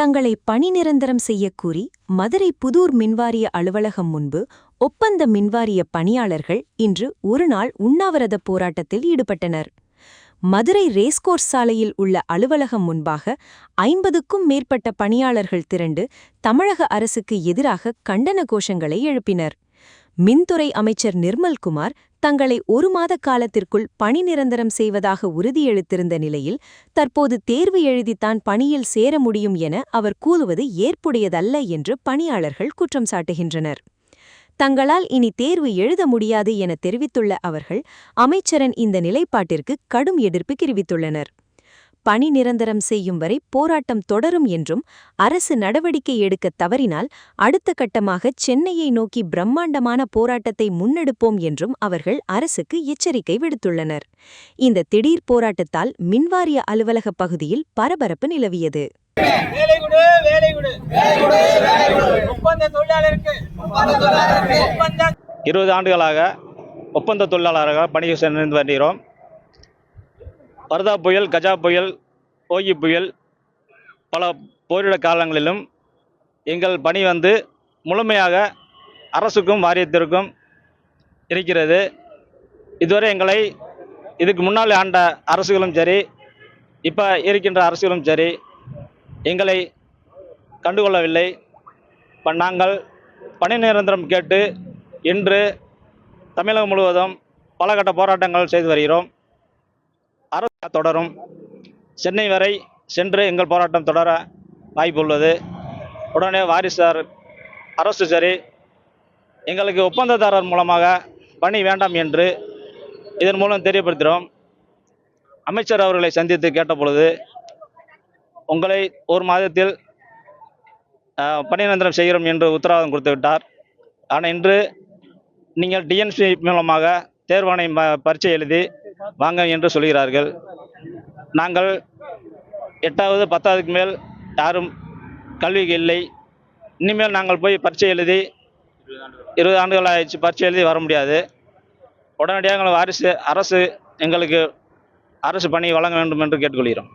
தங்களை பணி நிரந்தரம் செய்யக் கூறி மதுரை புதூர் மின்வாரிய அலுவலகம் முன்பு ஒப்பந்த மின்வாரிய பணியாளர்கள் இன்று ஒருநாள் உண்ணாவிரதப் போராட்டத்தில் ஈடுபட்டனர். மதுரை ரேஸ்கோர்ஸ் சாலையில் உள்ள அலுவலகம் முன்பாக 50க்கும் மேற்பட்ட பணியாளர்கள் திரண்டு தமிழக அரசுக்கு எதிராக கண்டன கோஷங்களை எழுப்பினர். மின்துறை அமைச்சர் நிர்மல்குமார் தங்களை 1 மாத காலத்திற்குள் பணி நிரந்தரம் செய்வதாக உறுதியளித்திருந்த நிலையில் தற்போது தேர்வு எழுதித்தான் பணியில் சேர முடியும் என அவர் கூறுவது ஏற்புடையதல்ல என்று பணியாளர்கள் குற்றம் சாட்டுகின்றனர். தங்களால் இனி தேர்வு எழுத முடியாது என தெரிவித்துள்ள அவர்கள் அமைச்சரின் இந்த நிலைப்பாட்டிற்கு கடும் எதிர்ப்பு தெரிவித்துள்ளனர். பணி நிரந்தரம் செய்யும் வரை போராட்டம் தொடரும் என்றும் அரசு நடவடிக்கை எடுக்க தவறினால் அடுத்த கட்டமாக சென்னையை நோக்கி பிரம்மாண்டமான போராட்டத்தை முன்னெடுப்போம் என்றும் அவர்கள் அரசுக்கு எச்சரிக்கை விடுத்துள்ளனர். இந்த திடீர் போராட்டத்தால் மின்வாரிய அலுவலக பகுதியில் பரபரப்பு நிலவியது. 20 ஆண்டுகளாக ஒப்பந்த தொழிலாளராக பணி செய்து வருகிறோம். வர்தா புயல், கஜா புயல், ஓகி புயல் பல போரிட காலங்களிலும் எங்கள் பணி முழுமையாக அரசுக்கும் வாரியத்திற்கும் இருக்கிறது. இதுவரை எங்களை இதுக்கு முன்னால் ஆண்ட அரசுகளும் சரி, இப்போ இருக்கின்ற அரசுகளும் சரி எங்களை கண்டுகொள்ளவில்லை. இப்போ நாங்கள் பணி நிரந்தரம் கேட்டு இன்று தமிழகம் முழுவதும் பல கட்ட போராட்டங்கள் செய்து வருகிறோம். அரசு தொடரும். சென்னை வரை சென்று எங்கள் போராட்டம் தொடர வாய்ப்பு உள்ளது. உடனே வாரிசார் அரசு சரி எங்களுக்கு ஒப்பந்ததாரர் மூலமாக பணி வேண்டாம் என்று இதன் மூலம் தெரியப்படுத்துகிறோம். அமைச்சர் அவர்களை சந்தித்து கேட்டபொழுது உங்களை 1 மாதத்தில் பணி நிரந்தரம் செய்கிறோம் என்று உத்தரவாதம் கொடுத்து விட்டார். ஆனால் இன்று நீங்கள் டிஎன்சி மூலமாக தேர்வாணை பரீட்சை எழுதி வாங்க என்று சொல்கிறார்கள். நாங்கள் 8வது 10வதுக்கு மேல் யாரும் கல்வி இல்லை. இனிமேல் நாங்கள் போய் பரீட்சை எழுதி 20 ஆண்டுகள் ஆயிடுச்சு, பரீட்சை எழுதி வர முடியாது. உடனடியாக எங்கள் அரசு எங்களுக்கு அரசு பணி வழங்க வேண்டும் என்று கேட்டுக்கொள்கிறோம்.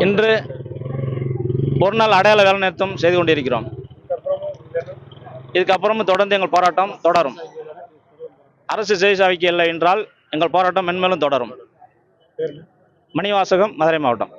இன்று ஒரு நாள் அடையாள வேலை நிறுத்தம் செய்து கொண்டிருக்கிறோம். இதுக்கப்புறமும் தொடர்ந்து எங்கள் போராட்டம் தொடரும். அரசு செய்தி இல்லை என்றால் எங்கள் போராட்டம் மென்மேலும் தொடரும். மணிவாசகம், மதுரை மாவட்டம்.